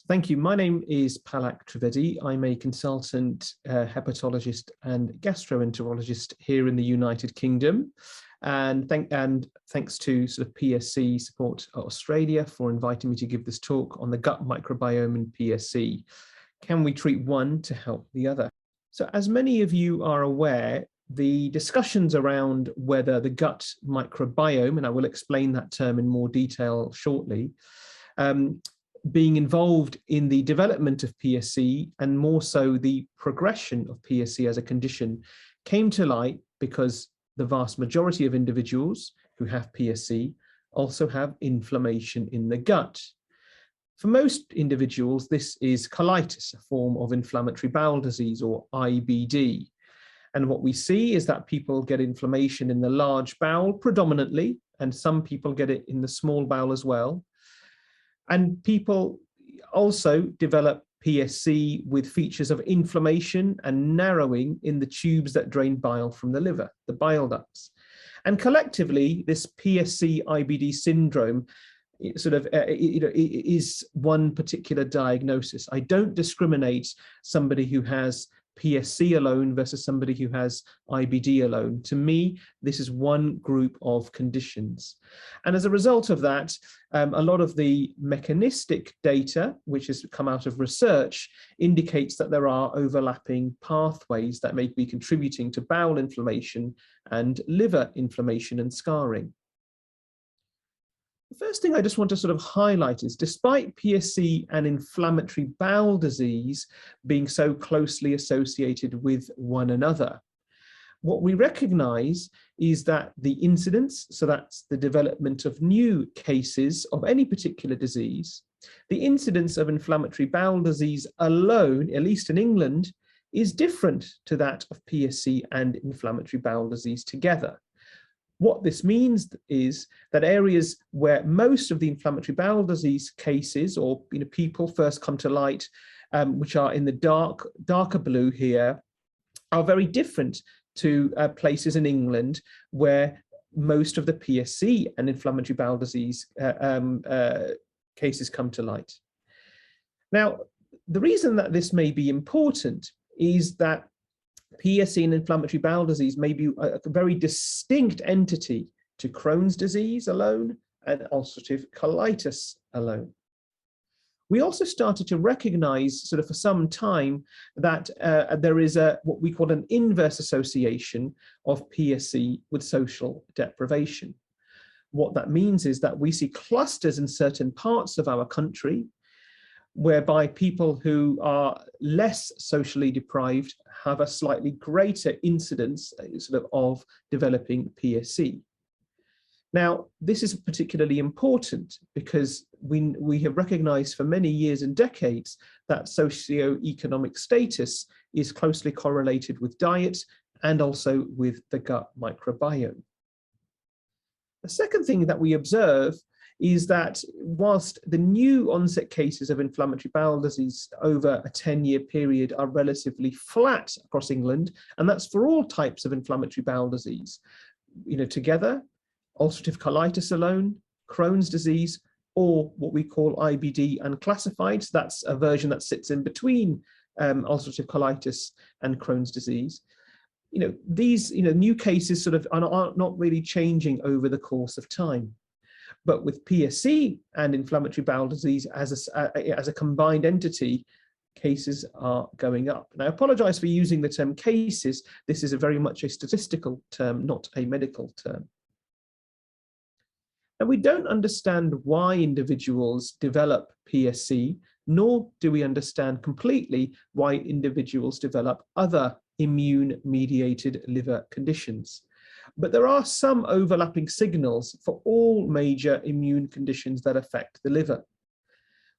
Thank you. My name is Palak Trivedi. I'm a consultant hepatologist and gastroenterologist here in the United Kingdom. And thanks to sort of PSC Support Australia for inviting me to give this talk on the gut microbiome in PSC. Can we treat one to help the other? So as many of you are aware, the discussions around whether the gut microbiome, and I will explain that term in more detail shortly, being involved in the development of PSC and more so the progression of PSC as a condition came to light because the vast majority of individuals who have PSC also have inflammation in the gut. For most individuals, this is colitis, a form of inflammatory bowel disease or IBD. And what we see is that people get inflammation in the large bowel predominantly, and some people get it in the small bowel as well. And people also develop PSC with features of inflammation and narrowing in the tubes that drain bile from the liver, the bile ducts. And collectively, this PSC-IBD syndrome is one particular diagnosis. I don't discriminate somebody who has PSC alone versus somebody who has IBD alone. To me, this is one group of conditions. And as a result of that, a lot of the mechanistic data, which has come out of research, indicates that there are overlapping pathways that may be contributing to bowel inflammation and liver inflammation and scarring. The first thing I just want to sort of highlight is, despite PSC and inflammatory bowel disease being so closely associated with one another, what we recognize is that the incidence, so that's the development of new cases of any particular disease, the incidence of inflammatory bowel disease alone, at least in England, is different to that of PSC and inflammatory bowel disease together. What this means is that areas where most of the inflammatory bowel disease cases or people first come to light, which are in the darker blue here, are very different to places in England where most of the PSC and inflammatory bowel disease cases come to light. Now, the reason that this may be important is that PSC and inflammatory bowel disease may be a very distinct entity to Crohn's disease alone and ulcerative colitis alone. We also started to recognize sort of for some time that there is what we call an inverse association of PSC with social deprivation. What that means is that we see clusters in certain parts of our country whereby people who are less socially deprived have a slightly greater incidence of developing PSC. Now, this is particularly important because we have recognized for many years and decades that socioeconomic status is closely correlated with diet and also with the gut microbiome. The second thing that we observe is that whilst the new onset cases of inflammatory bowel disease over a 10-year period are relatively flat across England, and that's for all types of inflammatory bowel disease, together, ulcerative colitis alone, Crohn's disease, or what we call IBD unclassified, so that's a version that sits in between ulcerative colitis and Crohn's disease. These new cases sort of are not really changing over the course of time. But with PSC and inflammatory bowel disease as a combined entity, cases are going up. And I apologize for using the term cases. This is very much a statistical term, not a medical term. And we don't understand why individuals develop PSC, nor do we understand completely why individuals develop other immune-mediated liver conditions. But there are some overlapping signals for all major immune conditions that affect the liver.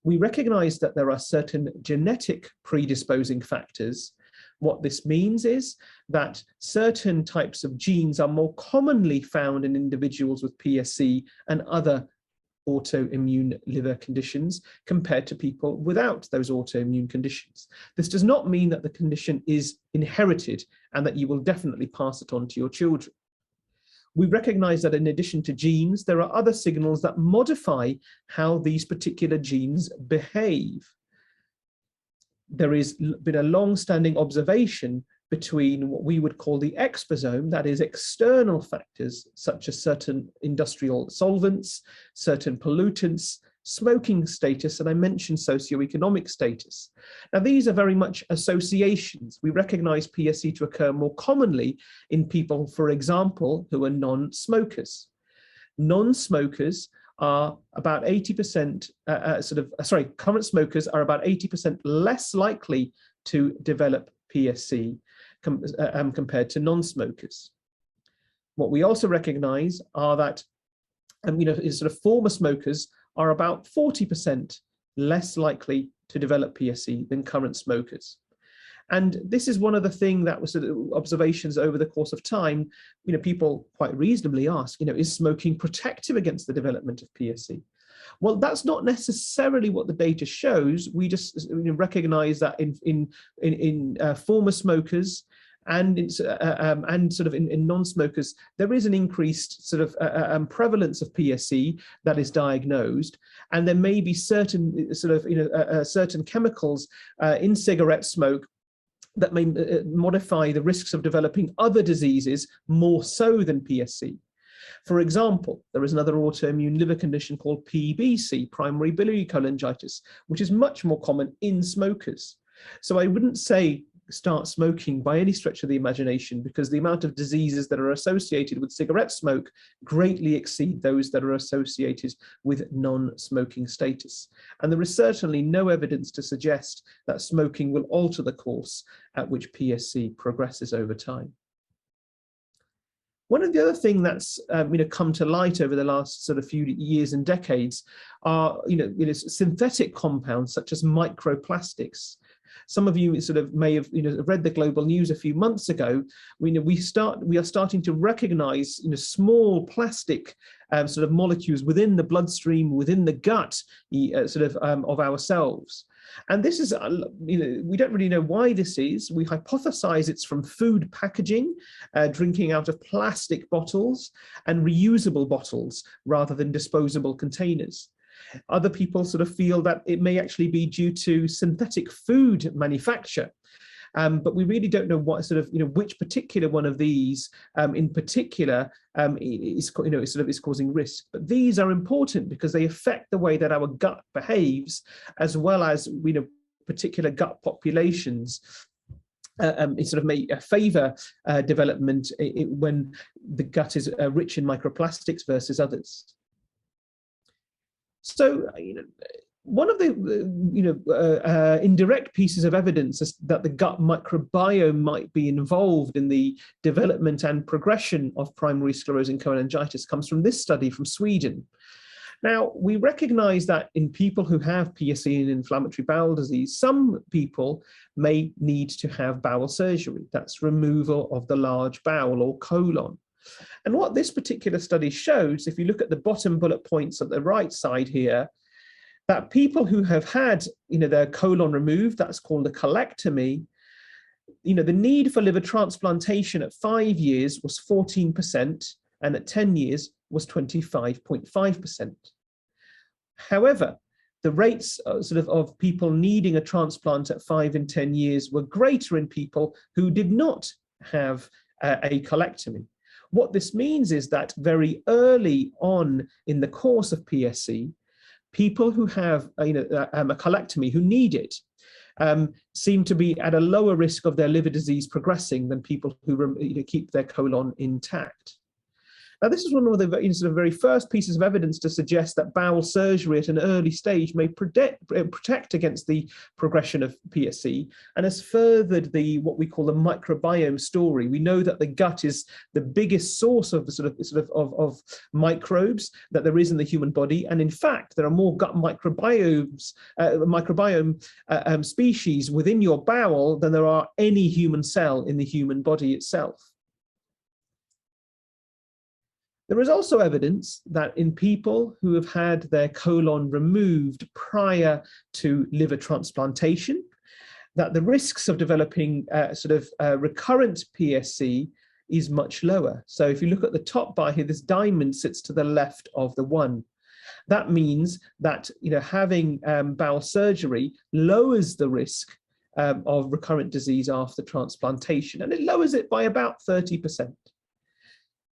We recognize that there are certain genetic predisposing factors. What this means is that certain types of genes are more commonly found in individuals with PSC and other autoimmune liver conditions compared to people without those autoimmune conditions. This does not mean that the condition is inherited and that you will definitely pass it on to your children. We recognize that in addition to genes, there are other signals that modify how these particular genes behave. there has been a long-standing observation between what we would call the exposome, that is external factors such as certain industrial solvents, certain pollutants, smoking status, and I mentioned socioeconomic status. Now, these are very much associations. We recognize PSC to occur more commonly in people, for example, who are non-smokers. Non-smokers are about 80%, current smokers are about 80% less likely to develop PSC compared to non-smokers. What we also recognize are that former smokers are about 40% less likely to develop PSC than current smokers. And this is one of the things that was observations over the course of time. People quite reasonably ask, is smoking protective against the development of PSC? Well, that's not necessarily what the data shows. We just recognize that in former smokers and in non-smokers, there is an increased prevalence of PSC that is diagnosed, and there may be certain certain chemicals in cigarette smoke that may modify the risks of developing other diseases more so than PSC. For example, there is another autoimmune liver condition called PBC, primary biliary cholangitis, which is much more common in smokers. So I wouldn't say start smoking by any stretch of the imagination, because the amount of diseases that are associated with cigarette smoke greatly exceed those that are associated with non-smoking status. And there is certainly no evidence to suggest that smoking will alter the course at which PSC progresses over time. One of the other things that's come to light over the last few years and decades are synthetic compounds such as microplastics. Some of you may have read the global news a few months ago. We are starting to recognize small plastic molecules within the bloodstream, within the gut of ourselves. And this is, we don't really know why this is. We hypothesize it's from food packaging, drinking out of plastic bottles and reusable bottles rather than disposable containers. Other people feel that it may actually be due to synthetic food manufacture. But we really don't know what which particular one of these in particular is causing risk. But these are important because they affect the way that our gut behaves, as well as particular gut populations. It may favor development when the gut is rich in microplastics versus others. So, one of the indirect pieces of evidence is that the gut microbiome might be involved in the development and progression of primary sclerosing cholangitis comes from this study from Sweden. Now, we recognize that in people who have PSC and inflammatory bowel disease, some people may need to have bowel surgery. That's removal of the large bowel or colon. And what this particular study shows, if you look at the bottom bullet points at the right side here, that people who have had their colon removed, that's called a colectomy, the need for liver transplantation at 5 years was 14%, and at 10 years was 25.5%. However, the rates of people needing a transplant at 5 and 10 years were greater in people who did not have a colectomy. What this means is that very early on in the course of PSC, people who have a colectomy, who need it, seem to be at a lower risk of their liver disease progressing than people who keep their colon intact. Now, this is one of the very first pieces of evidence to suggest that bowel surgery at an early stage may protect against the progression of PSC, and has furthered what we call the microbiome story. We know that the gut is the biggest source of microbes that there is in the human body, and in fact, there are more gut microbiome species within your bowel than there are any human cell in the human body itself. There is also evidence that in people who have had their colon removed prior to liver transplantation, that the risks of developing recurrent PSC is much lower. So if you look at the top bar here, this diamond sits to the left of the 1. That means that having bowel surgery lowers the risk of recurrent disease after transplantation, and it lowers it by about 30%.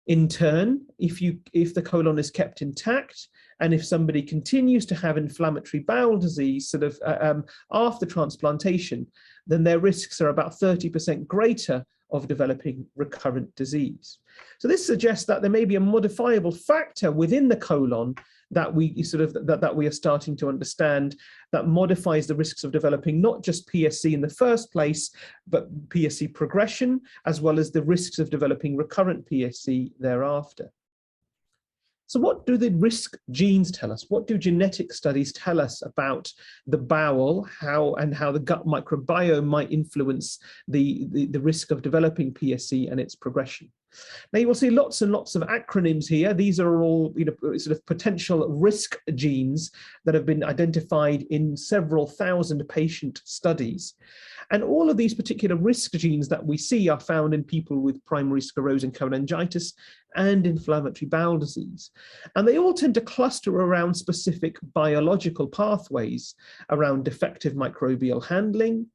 In turn, if the colon is kept intact, and if somebody continues to have inflammatory bowel disease sort of after transplantation, then their risks are about 30% greater of developing recurrent disease. So this suggests that there may be a modifiable factor within the colon that we are starting to understand that modifies the risks of developing not just PSC in the first place, but PSC progression, as well as the risks of developing recurrent PSC thereafter. So what do the risk genes tell us? What do genetic studies tell us about the bowel, how the gut microbiome might influence the risk of developing PSC and its progression? Now you will see lots and lots of acronyms here. These are all sort of potential risk genes that have been identified in several thousand patient studies. And all of these particular risk genes that we see are found in people with primary sclerosing cholangitis and inflammatory bowel disease. And they all tend to cluster around specific biological pathways, around defective microbial handling,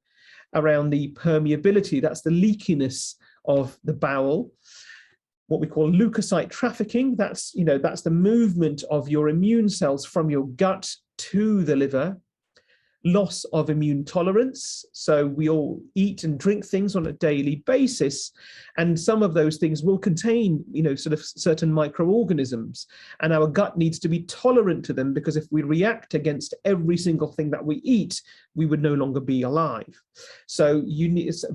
around the permeability, that's the leakiness of the bowel, what we call leukocyte trafficking, that's the movement of your immune cells from your gut to the liver, loss of immune tolerance. So we all eat and drink things on a daily basis, and some of those things will contain, sort of certain microorganisms, and our gut needs to be tolerant to them, because if we react against every single thing that we eat, we would no longer be alive. So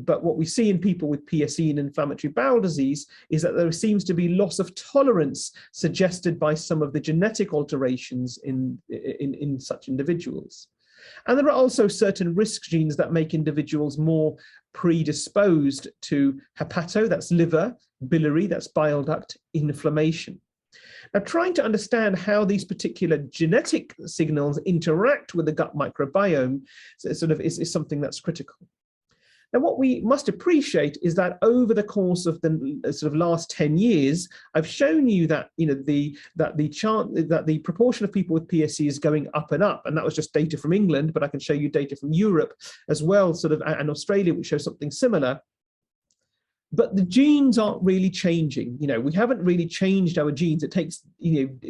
but what we see in people with PSC and inflammatory bowel disease is that there seems to be loss of tolerance suggested by some of the genetic alterations in such individuals. And there are also certain risk genes that make individuals more predisposed to hepato, that's liver, biliary, that's bile duct, inflammation. Now, trying to understand how these particular genetic signals interact with the gut microbiome is something that's critical. Now, what we must appreciate is that over the course of the sort of last 10 years, I've shown you that the proportion of people with PSC is going up and up, and that was just data from England, but I can show you data from Europe as well, and Australia, which shows something similar. But the genes aren't really changing. We haven't really changed our genes. It takes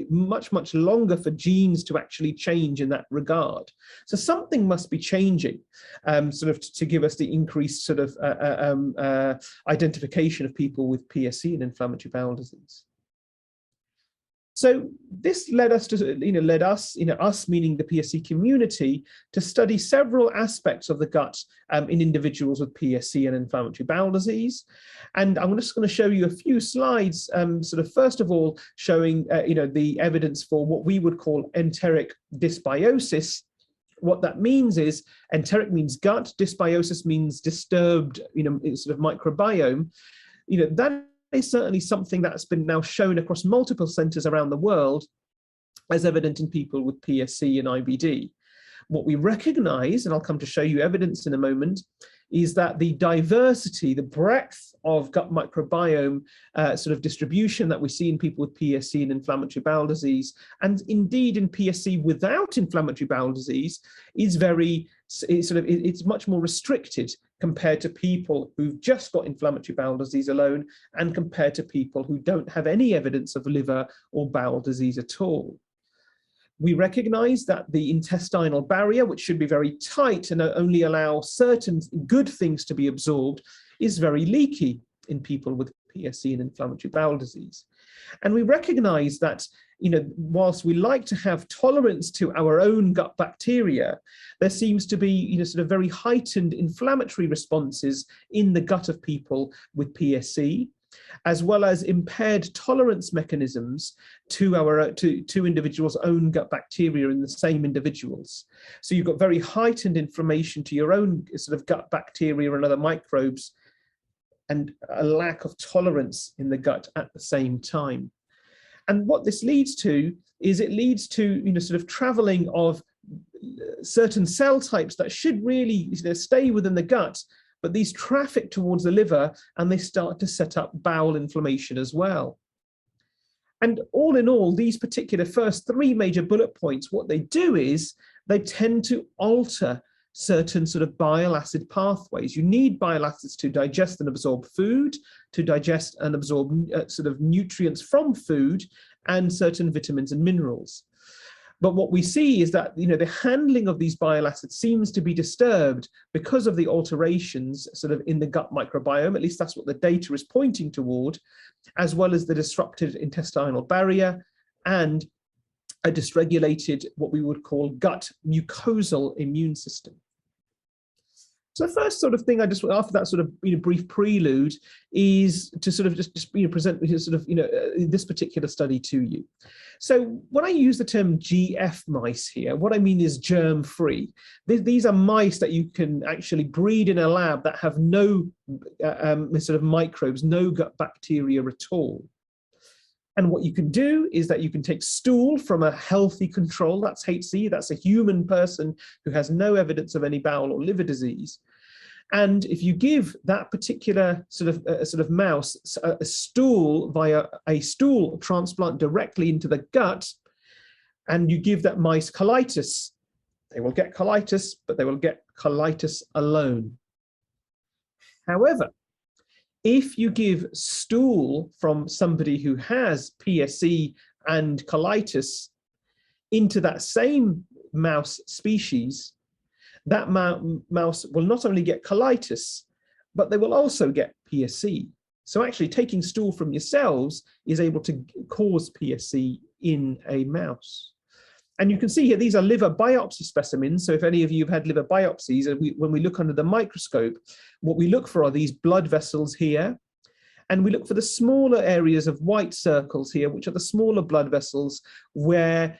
much, much longer for genes to actually change in that regard. So something must be changing, to give us the increased identification of people with PSC and inflammatory bowel disease. So this led us, us meaning the PSC community, to study several aspects of the gut in individuals with PSC and inflammatory bowel disease. And I'm just going to show you a few slides, first of all, showing, the evidence for what we would call enteric dysbiosis. What that means is, enteric means gut, dysbiosis means disturbed, microbiome. That is certainly something that's been now shown across multiple centres around the world as evident in people with PSC and IBD. What we recognise, and I'll come to show you evidence in a moment, is that the diversity, the breadth of gut microbiome distribution that we see in people with PSC and inflammatory bowel disease, and indeed in PSC without inflammatory bowel disease, is it's much more restricted compared to people who've just got inflammatory bowel disease alone, and compared to people who don't have any evidence of liver or bowel disease at all. We recognize that the intestinal barrier, which should be very tight and only allow certain good things to be absorbed, is very leaky in people with PSC and inflammatory bowel disease. And we recognize that, whilst we like to have tolerance to our own gut bacteria, there seems to be, very heightened inflammatory responses in the gut of people with PSC, as well as impaired tolerance mechanisms to individuals' own gut bacteria in the same individuals. So you've got very heightened inflammation to your own gut bacteria and other microbes, and a lack of tolerance in the gut at the same time. And what this leads to is traveling of certain cell types that should really stay within the gut, but these traffic towards the liver and they start to set up bowel inflammation as well. And all in all, these particular first three major bullet points, what they do is they tend to alter certain sort of bile acid pathways. You need bile acids to digest and absorb food, to digest and absorb sort of nutrients from food, and certain vitamins and minerals. But what we see is that, you know, the handling of these bile acids seems to be disturbed because of the alterations sort of in the gut microbiome. At least that's what the data is pointing toward, as well as the disrupted intestinal barrier and a dysregulated, what we would call gut mucosal immune system. So the first sort of thing I just, after that sort of brief prelude, is to sort of just present sort of this particular study to you. So when I use the term GF mice here, what I mean is germ-free. These are mice that you can actually breed in a lab that have no sort of microbes, no gut bacteria at all. And what you can do is that you can take stool from a healthy control, that's HC, that's a human person who has no evidence of any bowel or liver disease. And if you give that particular sort of mouse a stool via a stool transplant directly into the gut, and you give that mice colitis, they will get colitis, but they will get colitis alone. However, if you give stool from somebody who has PSC and colitis into that same mouse species, that mouse will not only get colitis, but they will also get PSC. So actually taking stool from yourselves is able to cause PSC in a mouse. And you can see here, these are liver biopsy specimens. So if any of you have had liver biopsies, and when we look under the microscope, what we look for are these blood vessels here. And we look for the smaller areas of white circles here, which are the smaller blood vessels where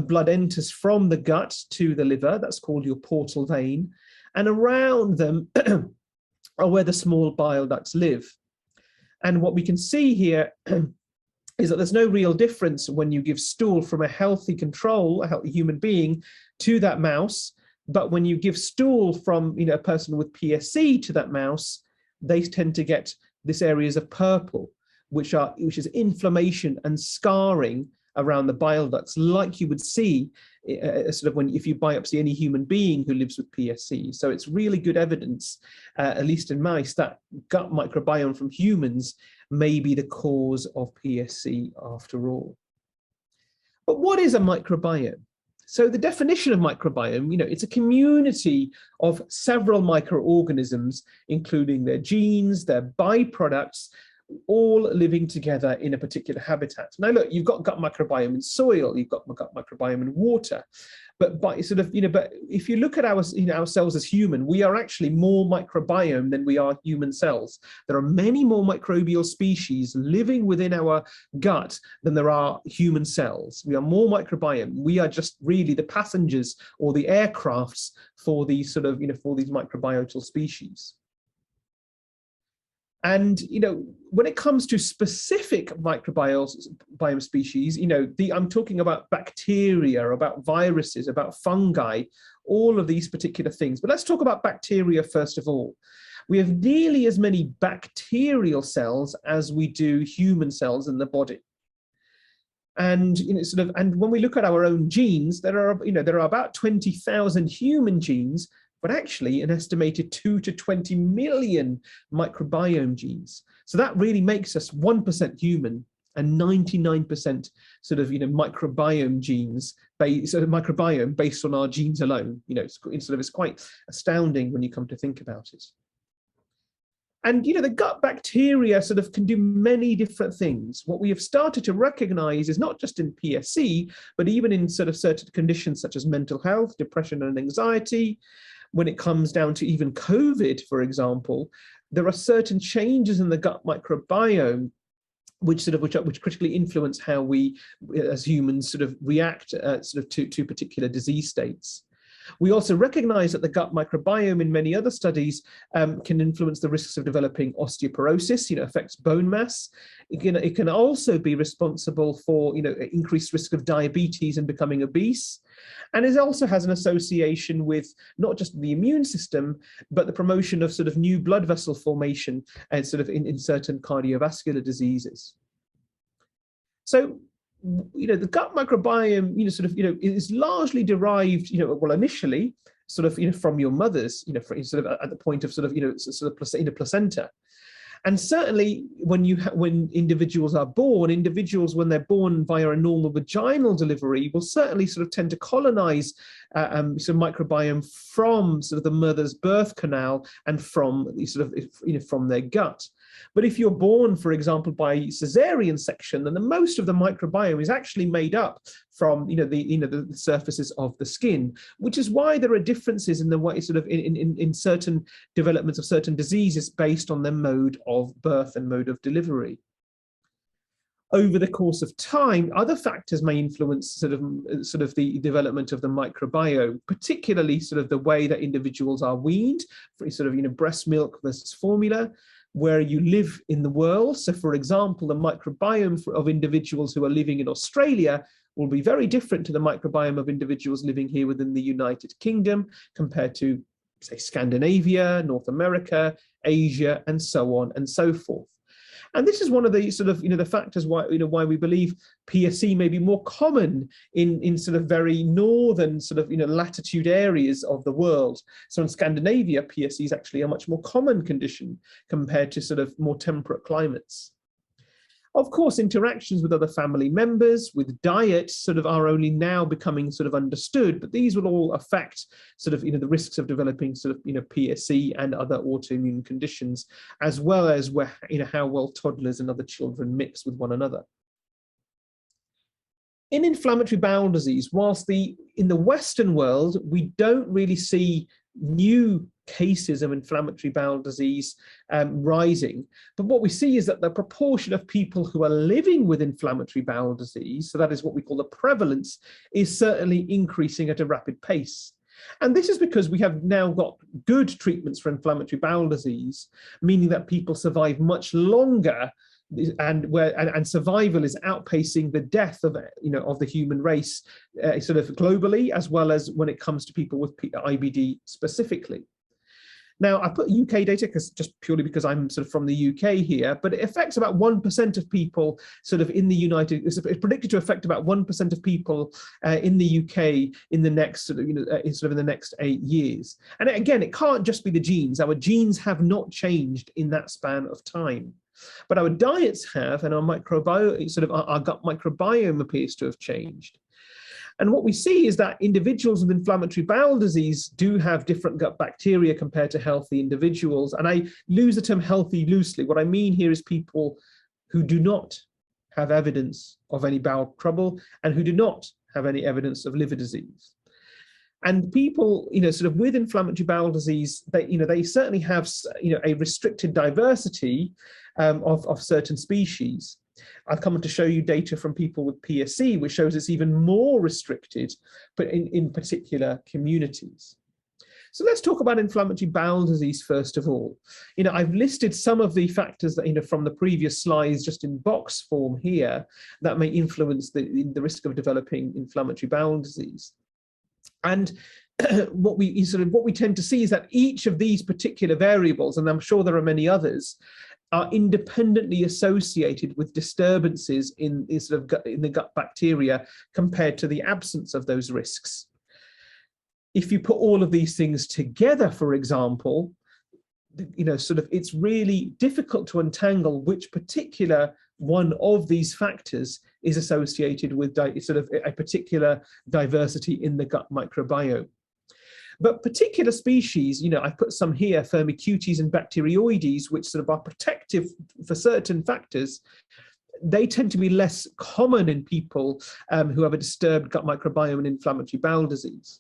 blood enters from the gut to the liver. That's called your portal vein. And around them are where the small bile ducts live. And what we can see here is that there's no real difference when you give stool from a healthy control, a healthy human being, to that mouse. But when you give stool from a person with PSC to that mouse, they tend to get this areas of purple, which is inflammation and scarring around the bile ducts, like you would see sort of if you biopsy any human being who lives with PSC. So it's really good evidence, at least in mice, that gut microbiome from humans may be the cause of PSC after all. But what is a microbiome? So the definition of microbiome, it's a community of several microorganisms, including their genes, their byproducts, all living together in a particular habitat. Now, look, you've got gut microbiome in soil, you've got gut microbiome in water, but but if you look at ourselves as human, we are actually more microbiome than we are human cells. There are many more microbial species living within our gut than there are human cells. We are more microbiome. We are just really the passengers or the aircrafts for these for these microbiotal species. And when it comes to specific microbiome species, I'm talking about bacteria, about viruses, about fungi, all of these particular things. But let's talk about bacteria first of all. We have nearly as many bacterial cells as we do human cells in the body. And and when we look at our own genes, there are about 20,000 human genes, but actually an estimated 2 to 20 million microbiome genes. So that really makes us 1% human and 99% microbiome genes, microbiome based on our genes alone. It's quite astounding when you come to think about it. And the gut bacteria can do many different things. What we have started to recognize is not just in PSC, but even in certain conditions such as mental health, depression and anxiety. When it comes down to even COVID, for example, there are certain changes in the gut microbiome which critically influence how we as humans react to particular disease states. We also recognize that the gut microbiome in many other studies can influence the risks of developing osteoporosis, affects bone mass. It can also be responsible for, increased risk of diabetes and becoming obese. And it also has an association with not just the immune system, but the promotion of new blood vessel formation and in certain cardiovascular diseases. So, the gut microbiome, is largely derived, initially sort of, from your mothers, sort of at the point of sort of, placenta. And certainly when individuals are born, when they're born via a normal vaginal delivery will certainly sort of tend to colonize some microbiome from sort of the mother's birth canal and from from their gut. But if you're born, for example, by cesarean section, then most of the microbiome is actually made up from the surfaces of the skin, which is why there are differences in the way in certain developments of certain diseases based on their mode of birth and mode of delivery. Over the course of time, other factors may influence sort of the development of the microbiome, particularly sort of the way that individuals are weaned, breast milk versus formula, where you live in the world. So, for example, the microbiome of individuals who are living in Australia will be very different to the microbiome of individuals living here within the United Kingdom compared to, say, Scandinavia, North America, Asia, and so on and so forth. And this is one of the sort of, the factors why, why we believe PSC may be more common in sort of very northern sort of, latitude areas of the world. So in Scandinavia, PSC is actually a much more common condition compared to sort of more temperate climates. Of course, interactions with other family members, with diet, sort of are only now becoming sort of understood, but these will all affect sort of, the risks of developing sort of, PSC and other autoimmune conditions, as well as where, how well toddlers and other children mix with one another. In inflammatory bowel disease, whilst in the Western world, we don't really see new cases of inflammatory bowel disease rising. But what we see is that the proportion of people who are living with inflammatory bowel disease, so that is what we call the prevalence, is certainly increasing at a rapid pace. And this is because we have now got good treatments for inflammatory bowel disease, meaning that people survive much longer, and survival is outpacing the death of the human race sort of globally, as well as when it comes to people with IBD specifically. Now, I put UK data just purely because I'm sort of from the UK here, but it affects about 1% of people sort of in the it's predicted to affect about 1% of people in the UK in the next in the next 8 years. And again, it can't just be the genes. Our genes have not changed in that span of time, but our diets have, and our microbiome, our gut microbiome appears to have changed. And what we see is that individuals with inflammatory bowel disease do have different gut bacteria compared to healthy individuals. And I use the term healthy loosely. What I mean here is people who do not have evidence of any bowel trouble and who do not have any evidence of liver disease. And people, with inflammatory bowel disease, they certainly have, a restricted diversity of certain species. I've come to show you data from people with PSC, which shows it's even more restricted, but in particular communities. So let's talk about inflammatory bowel disease first of all. I've listed some of the factors that, from the previous slides, just in box form here, that may influence the risk of developing inflammatory bowel disease. And what we tend to see is that each of these particular variables, and I'm sure there are many others, are independently associated with disturbances in the gut bacteria compared to the absence of those risks. If you put all of these things together, for example, it's really difficult to untangle which particular one of these factors is associated with a particular diversity in the gut microbiome. But particular species, I put some here, Firmicutes and Bacteroides, which are protective for certain factors, they tend to be less common in people who have a disturbed gut microbiome and inflammatory bowel disease.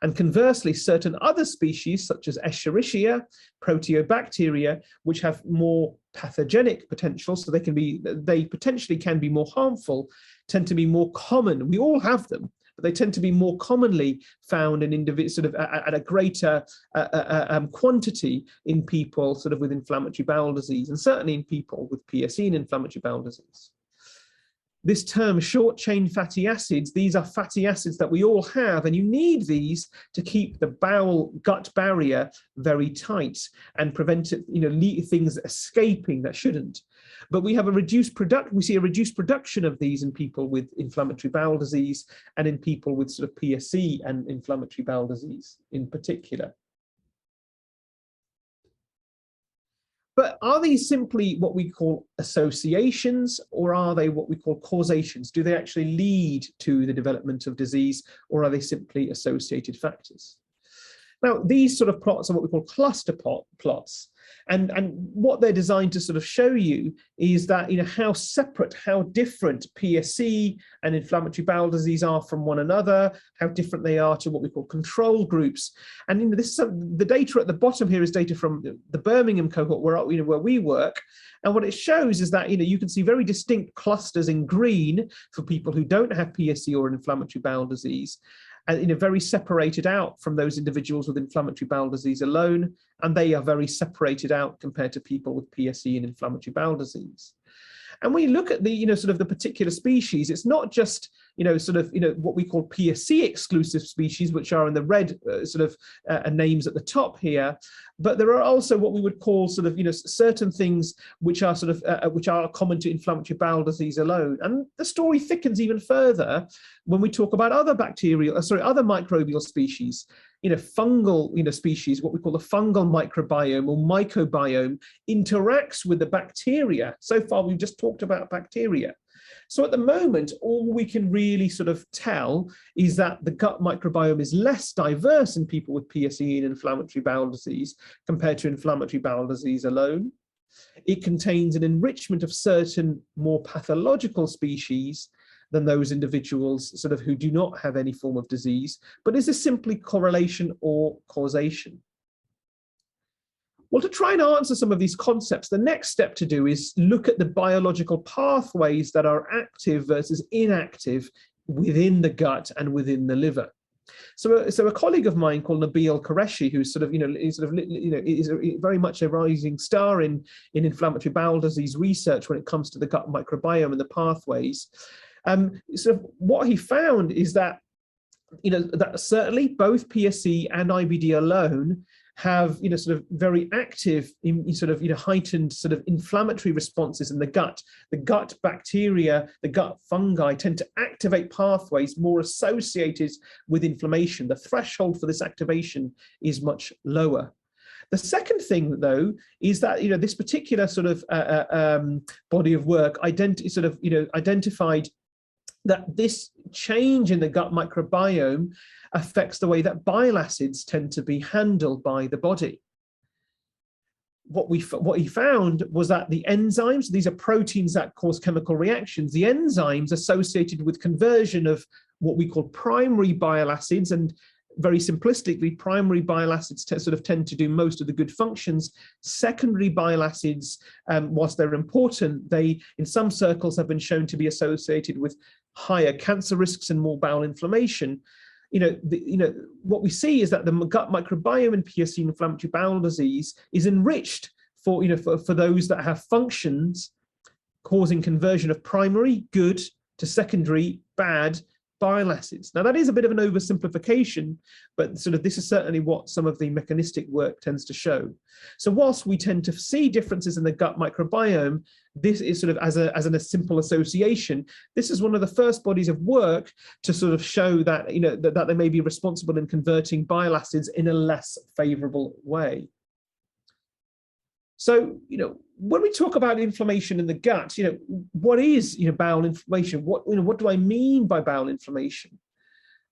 And conversely, certain other species, such as Escherichia, Proteobacteria, which have more pathogenic potential, so they potentially can be more harmful, tend to be more common. We all have them, but they tend to be more commonly found in individuals at a greater quantity in people with inflammatory bowel disease, and certainly in people with PSC and inflammatory bowel disease. This term short chain fatty acids, these are fatty acids that we all have, and you need these to keep the bowel gut barrier very tight and prevent things escaping that shouldn't. But we see a reduced production of these in people with inflammatory bowel disease and in people with sort of PSC and inflammatory bowel disease in particular. But are these simply what we call associations, or are they what we call causations? Do they actually lead to the development of disease, or are they simply associated factors? Now, these sort of plots are what we call cluster plots. And what they're designed to sort of show you is that, how separate, how different PSC and inflammatory bowel disease are from one another, how different they are to what we call control groups. And this is the data at the bottom here is data from the Birmingham cohort where we work. And what it shows is that, you can see very distinct clusters in green for people who don't have PSC or an inflammatory bowel disease, and very separated out from those individuals with inflammatory bowel disease alone, and they are very separated out compared to people with PSC and inflammatory bowel disease. And when you look at the sort of the particular species, it's not just what we call PSC exclusive species, which are in the red names at the top here, but there are also what we would call certain things which are which are common to inflammatory bowel disease alone. And the story thickens even further when we talk about other other microbial species. Fungal species, what we call the fungal microbiome or mycobiome, interacts with the bacteria. So far, we've just talked about bacteria. So at the moment, all we can really sort of tell is that the gut microbiome is less diverse in people with PSC and inflammatory bowel disease compared to inflammatory bowel disease alone. It contains an enrichment of certain more pathological species than those individuals who do not have any form of disease. But is this simply correlation or causation? Well, to try and answer some of these concepts, the next step to do is look at the biological pathways that are active versus inactive within the gut and within the liver. So a colleague of mine called Nabil Qureshi, who's is very much a rising star in inflammatory bowel disease research when it comes to the gut microbiome and the pathways. What he found is that that certainly both PSC and IBD alone have very active heightened inflammatory responses in the gut. The gut bacteria, the gut fungi tend to activate pathways more associated with inflammation. The threshold for this activation is much lower. The second thing, though, is that this particular body of work identified that this change in the gut microbiome affects the way that bile acids tend to be handled by the body. What he found was that the enzymes, these are proteins that cause chemical reactions, the enzymes associated with conversion of what we call primary bile acids, and very simplistically, primary bile acids tend to do most of the good functions. Secondary bile acids, whilst they're important, they in some circles have been shown to be associated with higher cancer risks and more bowel inflammation. What we see is that the gut microbiome in PSC inflammatory bowel disease is enriched for those that have functions causing conversion of primary good to secondary bad bile acids. Now, that is a bit of an oversimplification, but this is certainly what some of the mechanistic work tends to show. So whilst we tend to see differences in the gut microbiome, this is as a simple association. This is one of the first bodies of work to show that that they may be responsible in converting bile acids in a less favorable way. So, when we talk about inflammation in the gut, what is, bowel inflammation? What do I mean by bowel inflammation?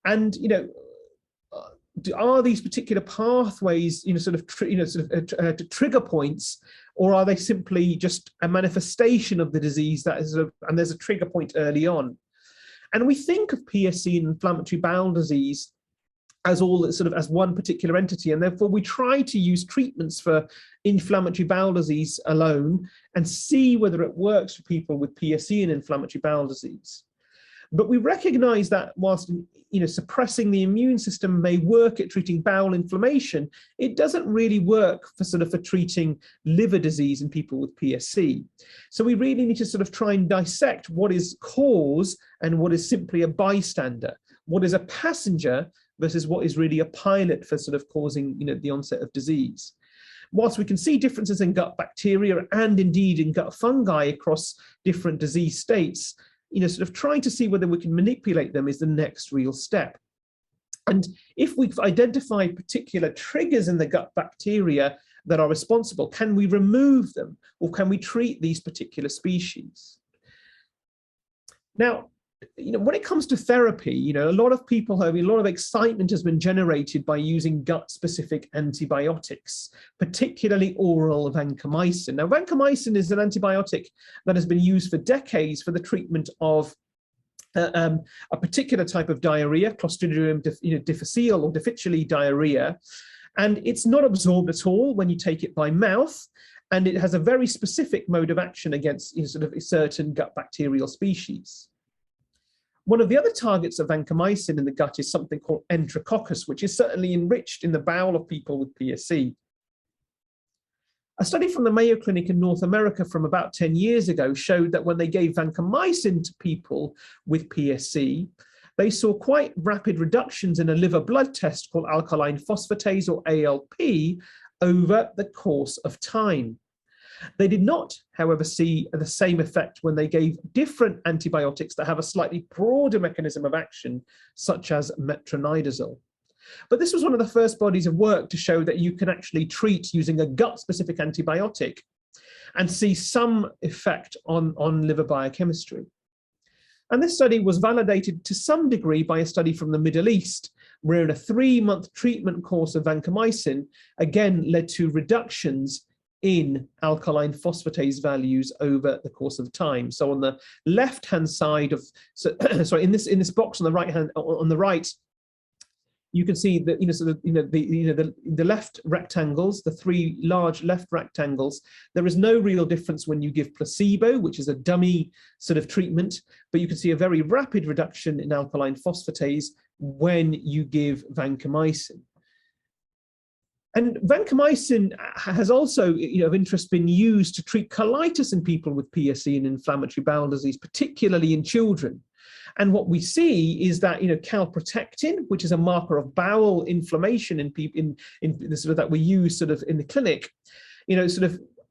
And, are these particular pathways, trigger points, or are they simply just a manifestation of the disease that is, and there's a trigger point early on? And we think of PSC and inflammatory bowel disease as all as one particular entity, and therefore we try to use treatments for inflammatory bowel disease alone and see whether it works for people with PSC and inflammatory bowel disease. But we recognize that whilst suppressing the immune system may work at treating bowel inflammation, it doesn't really work for treating liver disease in people with PSC. So we really need to try and dissect what is cause and what is simply a bystander, what is a passenger versus what is really a pilot for causing the onset of disease. whilst we can see differences in gut bacteria and indeed in gut fungi across different disease states, sort of trying to see whether we can manipulate them is the next real step. And if we've identified particular triggers in the gut bacteria that are responsible, can we remove them, or can we treat these particular species? Now, when it comes to therapy, a lot of people a lot of excitement has been generated by using gut-specific antibiotics, particularly oral vancomycin. Now, vancomycin is an antibiotic that has been used for decades for the treatment of a particular type of diarrhea, Clostridium difficile or difficile diarrhea, and it's not absorbed at all when you take it by mouth, and it has a very specific mode of action against sort of certain gut bacterial species. One of the other targets of vancomycin in the gut is something called Enterococcus, which is certainly enriched in the bowel of people with PSC. A study from the Mayo Clinic in North America from about 10 years ago showed that when they gave vancomycin to people with PSC, they saw quite rapid reductions in a liver blood test called alkaline phosphatase, or ALP, over the course of time. They did not, however, see the same effect when they gave different antibiotics that have a slightly broader mechanism of action, such as metronidazole. But this was one of the first bodies of work to show that you can actually treat using a gut-specific antibiotic and see some effect on liver biochemistry. And this study was validated to some degree by a study from the Middle East, where in a 3-month treatment course of vancomycin, again led to reductions in alkaline phosphatase values over the course of time. So on the left-hand side of, sorry, in this box on the right, you can see that the left rectangles, the 3 large left rectangles. There is no real difference when you give placebo, which is a dummy sort of treatment, but you can see a very rapid reduction in alkaline phosphatase when you give vancomycin. And vancomycin has also, of interest, been used to treat colitis in people with PSC and inflammatory bowel disease, particularly in children. And what we see is that, calprotectin, which is a marker of bowel inflammation in people that we use sort of in the clinic,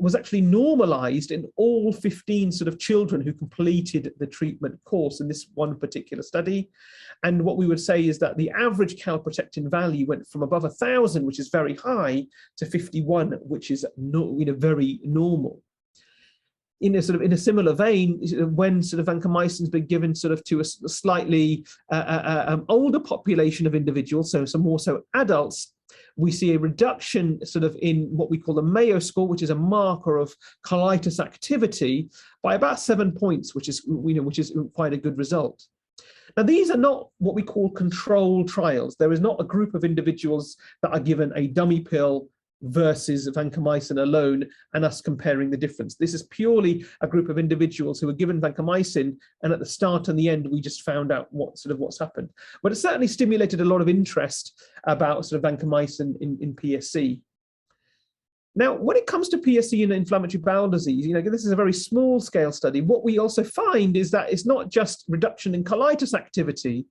was actually normalized in all 15 sort of children who completed the treatment course in this one particular study. And what we would say is that the average calprotectin value went from above 1,000, which is very high, to 51, which is very normal. In a similar vein, when sort of vancomycin has been given sort of to a slightly older population of individuals, so some more so adults, we see a reduction sort of in what we call the Mayo score, which is a marker of colitis activity, by about 7 points, which is quite a good result. Now, these are not what we call control trials. There is not a group of individuals that are given a dummy pill versus vancomycin alone and us comparing the difference. This is purely a group of individuals who were given vancomycin, and at the start and the end we just found out what's happened. But it certainly stimulated a lot of interest about sort of vancomycin in PSC. Now, when it comes to PSC and inflammatory bowel disease, this is a very small scale study. What we also find is that it's not just reduction in colitis activity,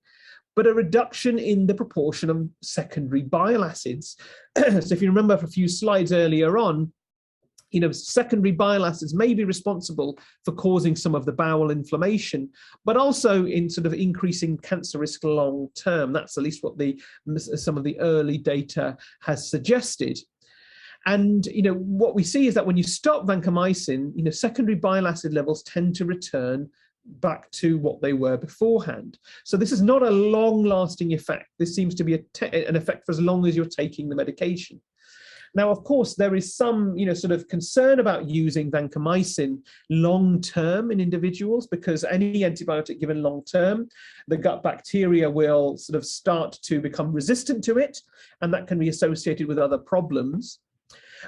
but a reduction in the proportion of secondary bile acids. So if you remember a few slides earlier on, secondary bile acids may be responsible for causing some of the bowel inflammation, but also in sort of increasing cancer risk long term. That's at least what some of the early data has suggested. And what we see is that when you stop vancomycin, secondary bile acid levels tend to return back to what they were beforehand. So this is not a long-lasting effect. This seems to be an effect for as long as you're taking the medication. Now, of course, there is some, sort of concern about using vancomycin long-term in individuals, because any antibiotic given long-term, the gut bacteria will sort of start to become resistant to it, and that can be associated with other problems.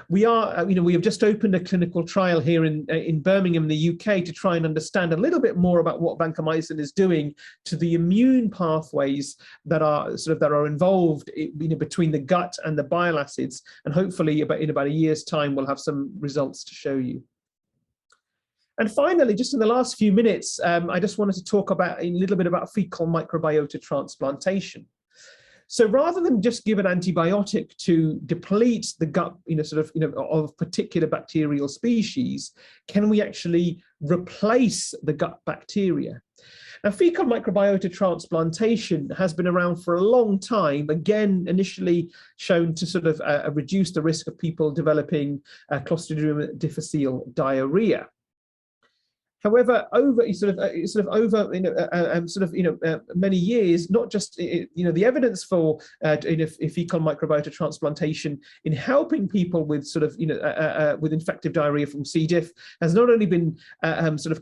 We have just opened a clinical trial here in Birmingham, in the UK, to try and understand a little bit more about what vancomycin is doing to the immune pathways that are involved between the gut and the bile acids, and hopefully in about a year's time we'll have some results to show you. And finally, just in the last few minutes, I just wanted to talk about a little bit about fecal microbiota transplantation. So rather than just give an antibiotic to deplete the gut, of particular bacterial species, can we actually replace the gut bacteria? Now, fecal microbiota transplantation has been around for a long time, again, initially shown to sort of reduce the risk of people developing Clostridium difficile diarrhea. However, over many years, not just the evidence for fecal microbiota transplantation in helping people with with infective diarrhea from C. diff has not only been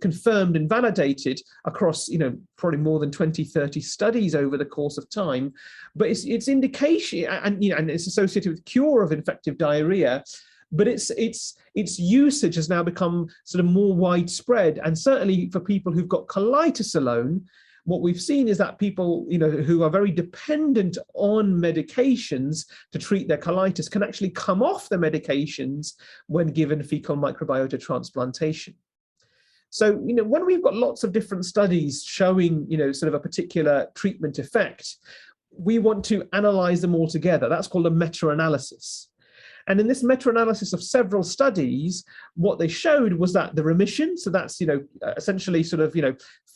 confirmed and validated across probably more than 20-30 studies over the course of time, but its indication and it's associated with cure of infective diarrhea. But its usage has now become sort of more widespread, and certainly for people who've got colitis alone, what we've seen is that people who are very dependent on medications to treat their colitis can actually come off the medications when given fecal microbiota transplantation. So when we've got lots of different studies showing a particular treatment effect, we want to analyze them all together. That's called a meta-analysis. And in this meta-analysis of several studies, what they showed was that the remission, so that's essentially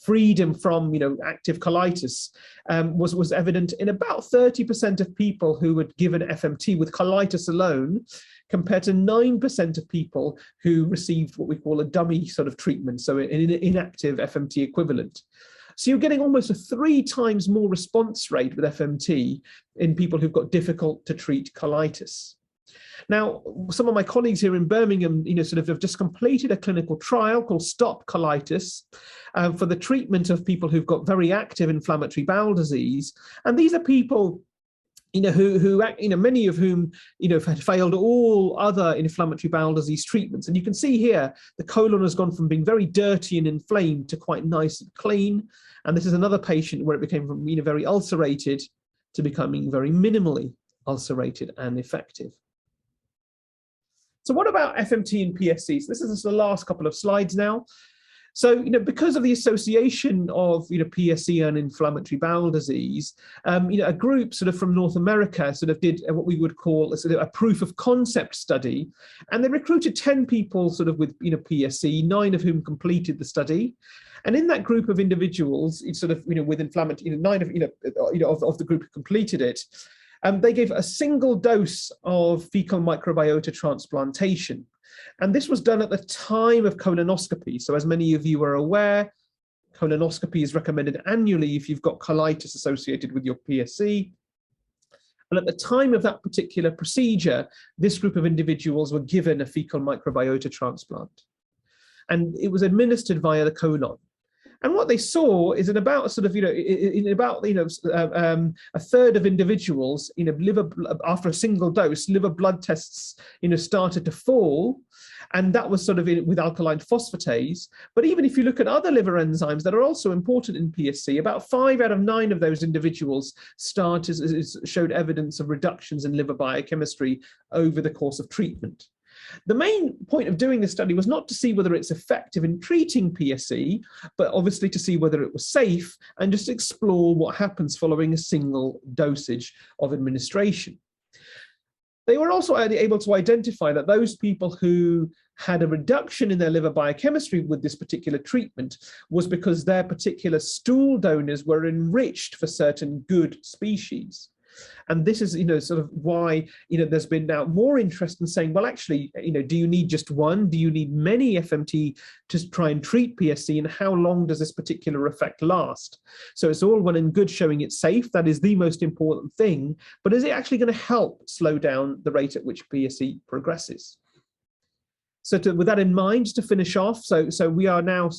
freedom from active colitis, was evident in about 30% of people who were given FMT with colitis alone, compared to 9% of people who received what we call a dummy treatment, so an inactive FMT equivalent. So you're getting almost a 3 times more response rate with FMT in people who've got difficult to treat colitis. Now, some of my colleagues here in Birmingham, have just completed a clinical trial called Stop Colitis for the treatment of people who've got very active inflammatory bowel disease. And these are people, many of whom, had failed all other inflammatory bowel disease treatments. And you can see here, the colon has gone from being very dirty and inflamed to quite nice and clean. And this is another patient where it became from very ulcerated to becoming very minimally ulcerated and effective. So what about FMT and PSC? So this is the last couple of slides now. So, because of the association of, PSC and inflammatory bowel disease, a group from North America did what we would call a proof of concept study, and they recruited 10 people with, PSC, 9 of whom completed the study. And in that group of individuals, with inflammatory, 9 of the group who completed it, they gave a single dose of fecal microbiota transplantation. And this was done at the time of colonoscopy. So as many of you are aware, colonoscopy is recommended annually if you've got colitis associated with your PSC. And at the time of that particular procedure, this group of individuals were given a fecal microbiota transplant. And it was administered via the colon. And what they saw is in about a third of individuals, after a single dose, liver blood tests, started to fall, and that was with alkaline phosphatase. But even if you look at other liver enzymes that are also important in PSC, about 5 out of 9 of those individuals showed evidence of reductions in liver biochemistry over the course of treatment. The main point of doing this study was not to see whether it's effective in treating PSC, but obviously to see whether it was safe and just explore what happens following a single dosage of administration. They were also able to identify that those people who had a reduction in their liver biochemistry with this particular treatment was because their particular stool donors were enriched for certain good species. And this is, why, there's been now more interest in saying, well, actually, do you need just one? Do you need many FMT to try and treat PSC? And how long does this particular effect last? So it's all well and good showing it's safe. That is the most important thing. But is it actually going to help slow down the rate at which PSC progresses? So with that in mind, just to finish off, so we are now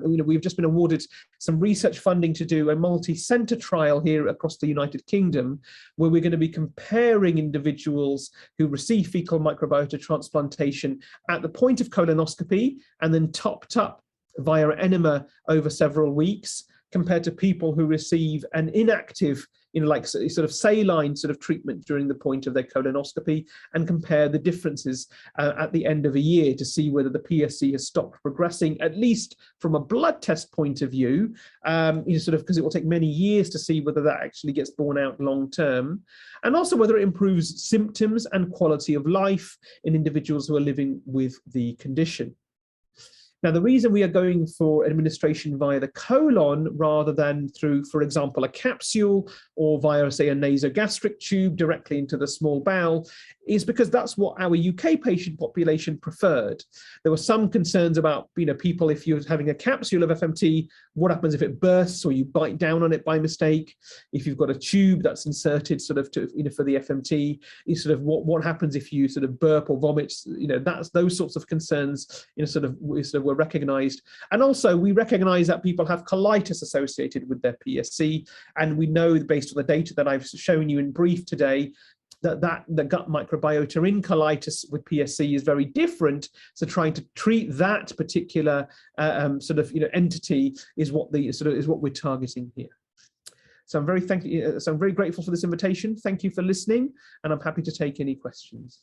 we've just been awarded some research funding to do a multi-center trial here across the United Kingdom, where we're going to be comparing individuals who receive fecal microbiota transplantation at the point of colonoscopy and then topped up via enema over several weeks, compared to people who receive an inactive like sort of saline sort of treatment during the point of their colonoscopy, and compare the differences at the end of a year to see whether the PSC has stopped progressing, at least from a blood test point of view, sort of, because it will take many years to see whether that actually gets borne out long term, and also whether it improves symptoms and quality of life in individuals who are living with the condition. Now, the reason we are going for administration via the colon rather than through, for example, a capsule or via, say, a nasogastric tube directly into the small bowel is because that's what our UK patient population preferred. There were some concerns about, people, if you're having a capsule of FMT, what happens if it bursts or you bite down on it by mistake? If you've got a tube that's inserted sort of to, for the FMT, is sort of what happens if you sort of burp or vomit? That's those sorts of concerns, were recognized. And also we recognize that people have colitis associated with their PSC. And we know, based on the data that I've shown you in brief today, that the gut microbiota in colitis with PSC is very different. So trying to treat that particular entity is what we're targeting here. So I'm very grateful for this invitation. Thank you for listening, and I'm happy to take any questions.